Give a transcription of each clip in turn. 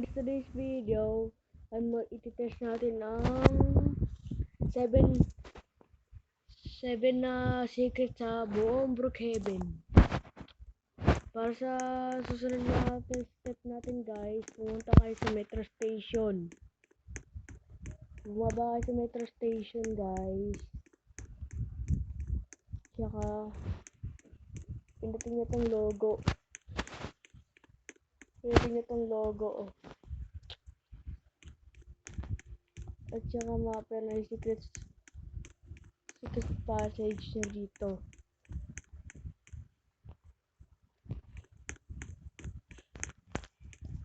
In today's video, ititest natin ang 7 na secret sa buong Brookhaven. Para sa susunod na step natin guys, pumunta kayo sa metro station. Bumaba kayo sa metro station guys. Tsaka, pindutin nyo tong logo. Pindutin nyo tong logo. Oh. At saka ma-appear na yung secret passage nyo dito.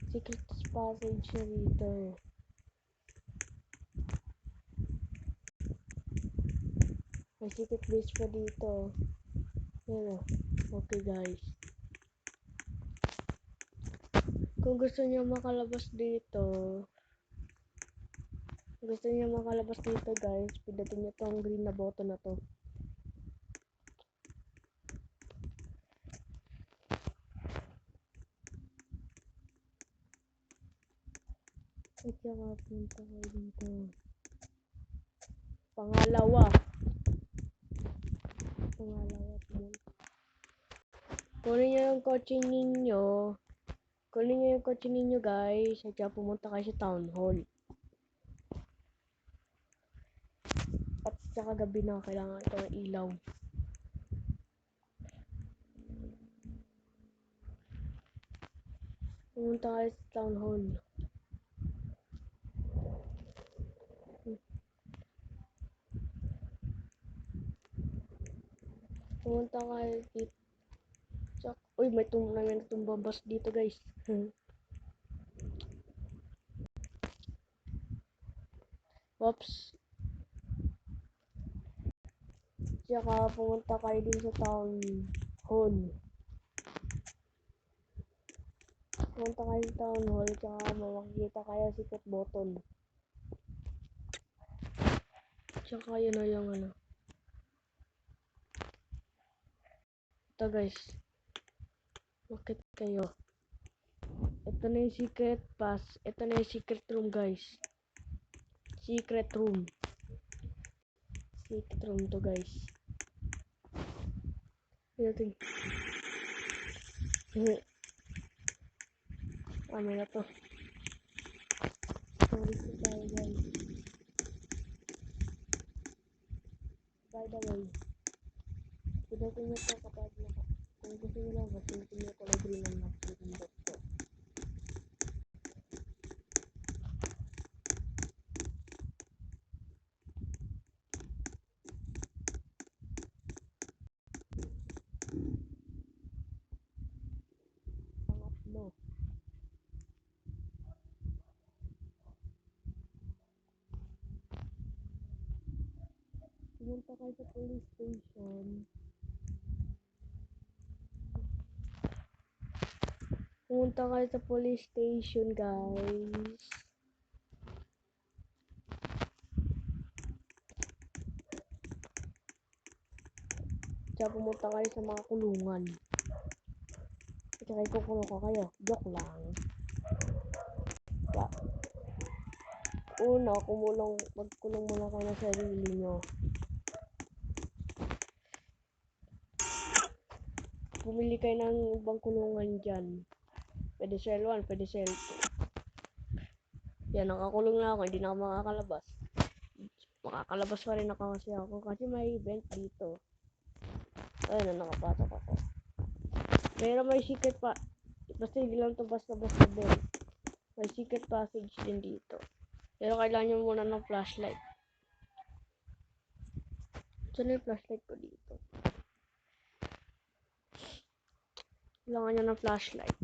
Secret passage nyo dito. May secret base pa dito. Yan o. Okay guys. Kung gusto niyo makalabas dito guys, pindutin niyo tong green na button na to. At saka punta kayo dito. Pangalawa pumunta. Kunin niyo yung kotse ninyo guys. At saka pumunta kayo sa town hall. At saka gabi na kailangan ito ng ilaw. Pumunta kayo sa town hall. Pumunta kayo dito. Uy, may tumbang bus dito guys. Oops. Tsaka pumunta kayo din sa town hall. Pumunta kayo sa town hall, tsaka makikita kayo secret button. Tsaka yun na yung ano. Ito guys. Bakit kayo? Ito na yung secret pass. Ito na yung secret room guys. Secret room. Secret room to guys. Ito. Amin na to. Sorry ko tayo guys. By the way, pindutin nyo to kapag kung gusto nyo lang, pindutin nyo kulay green ang napindot ko. Pangatlo. Pumunta kayo sa police station. Pumunta kayo sa police station guys. Tsaka pumunta kayo sa mga kulungan. Tsaka ikukulong ko kayo. Joke lang. Una, magkulong muna kayo ng sarili nyo. Pumili kayo ng ibang kulungan dyan. Pwede cell 1, pwede cell 2. Yan, nakakulong na ako. Hindi na ako makakalabas. Makakalabas pa rin ako kasi may event dito. Ayun na, nakapasok ako. Pero may secret pa. Basta hindi lang ito basta-basta din. May secret passage din dito. Pero kailangan nyo muna ng flashlight. Saan yung flashlight ko dito? Kailangan nyo ng flashlight.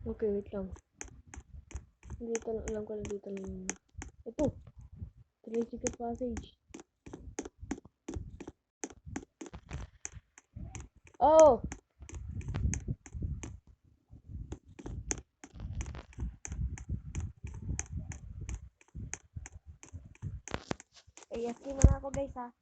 Okay, wait lang. Dito na, alam ko na dito na yun. Ito! Ito yung secret passage. Oh! AFK muna ako guys ha.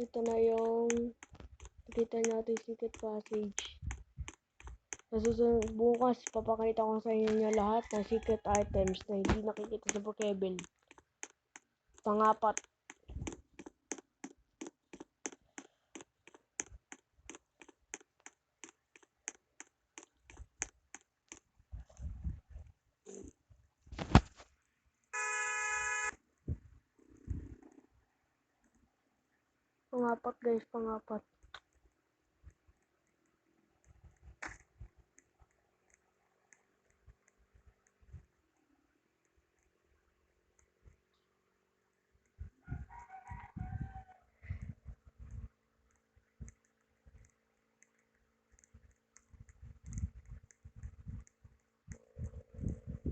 Ito na yung nakita natin secret passage. Sa susunod bukas, papakita ko sa inyo lahat ng secret items na hindi nakikita sa Pokeball. Pangapat. Pangapat guys, pangapat.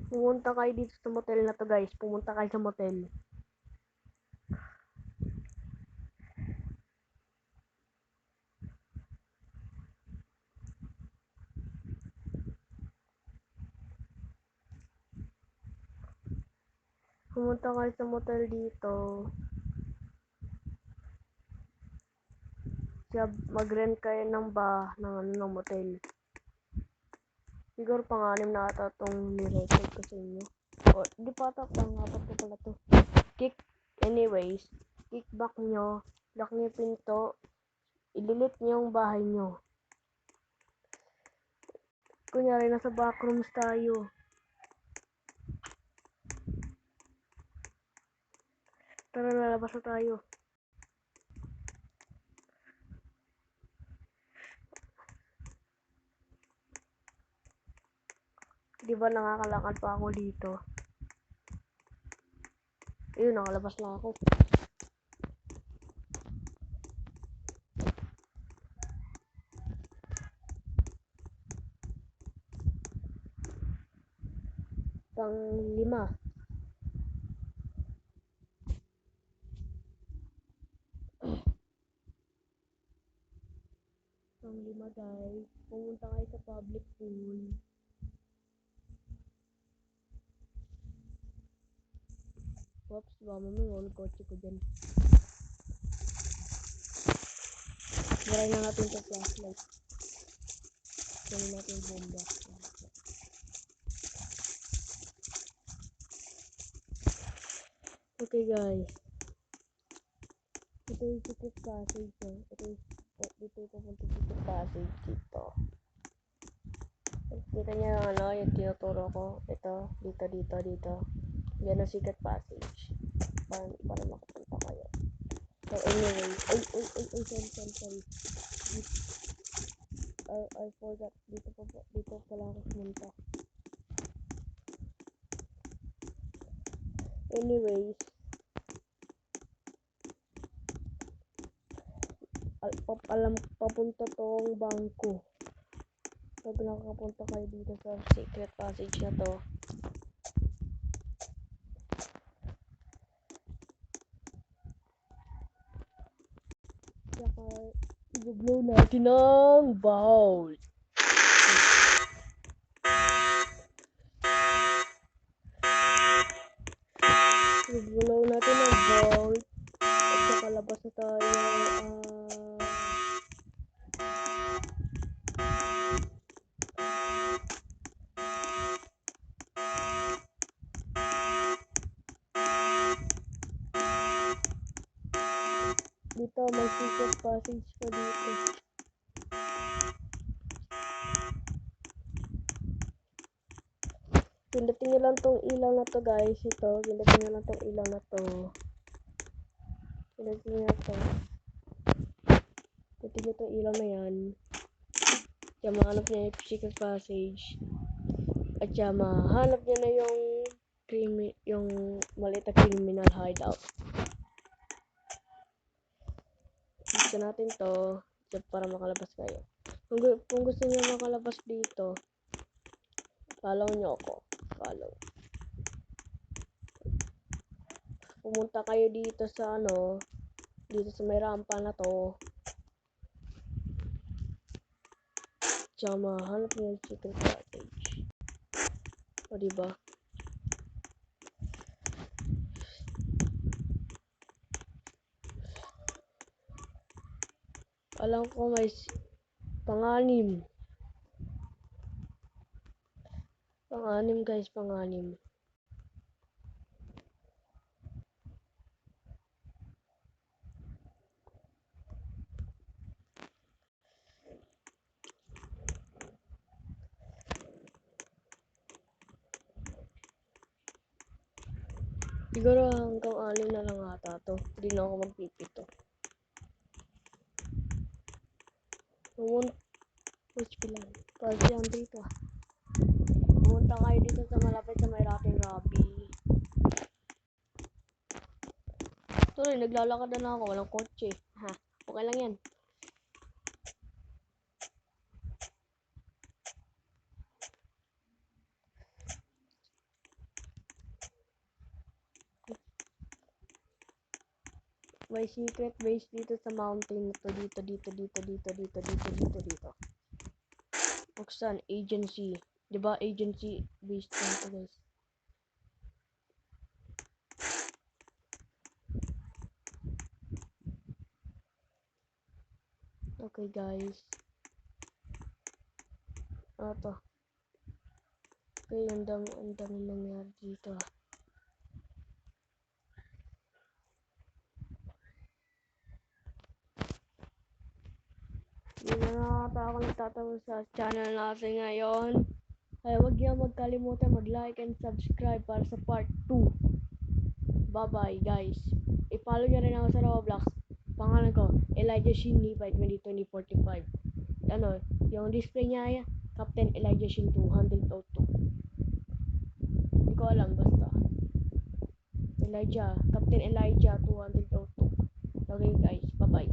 Pumunta kayo dito sa motel na to guys. Pumunta kayo sa motel. Pumunta kayo sa motel dito. Mag-rent kayo ng ng motel. Siguro pang-anim na ata itong nirecord ko sa inyo. O, di pa ata, pang-apat ko pala to. Anyways, kick back nyo, lock nyo yung pinto, ililit nyo yung bahay nyo. Kunyari, nasa backrooms tayo. Tara, nalabas na tayo. Di ba nakakalakad pa ako dito? Ayun, nakalabas na ako. Pang-lima. Pang-lima guys. Pumunta kayo sa public pool. Oops, baka mamaya wala kotse ko dyan. Garay na natin ito flashlight. Garay natin yung bomba. Okay guys. Ito yung secret passage. Dito yung papunta secret passage dito. Kita niyo yung yung tinuturo ko. Ito, dito. Yan ang secret passage. Para makapunta kayo. So anyway, sorry. I forgot. Dito pala ako pumunta. Anyways, papunta tong bangko. Pag nakapunta kayo dito sa secret passage na to, saka i-blow natin ng bowl. I-blow natin ng bowl. At saka labas na tayo. Dito may secret passage pa dito. Pindutin nyo lang tong ilaw na to guys. Ito, pindutin nyo lang tong ilaw na to. Pindutin nyo to. Pindutin nyo tong ilaw na yan. Kaya mahanap nyo yung secret passage. At kaya mahanap nyo na yung maliit na criminal hideout. Gusto natin to para makalabas kayo. Kung gusto niyo makalabas dito, follow nyo ako. Follow. Pumunta kayo dito sa dito sa may rampa na to. Tsaka mahanap nyo yung secret cottage. O diba? Alam ko may panganim. Panganim guys, panganim. Siguro hanggang 6 na lang ata to. Hindi na ako magpipito. Kasi yan dito. Pumunta kayo dito sa malapit sa may Rating Robby. Tuloy, naglalakad na lang ako. Walang kotse. Ha? Okay lang yan. May secret base dito sa mountain to. Dito. Buksan, agency. Diba agency based na ito guys. Okay guys. Ito. Okay, ang dami nangyari dito. Yun na ata ako nagtatapos sa channel natin ngayon. Kaya huwag niyo magkalimutan mag-like and subscribe para sa part 2. Bye-bye guys. I-follow niyo rin ako sa Roblox. Pangalan ko, Elijah Shin Levi 2045. Yung display niya, Captain Elijah Shin 202. Hindi ko alam, basta. Captain Elijah 202. Okay guys, bye-bye.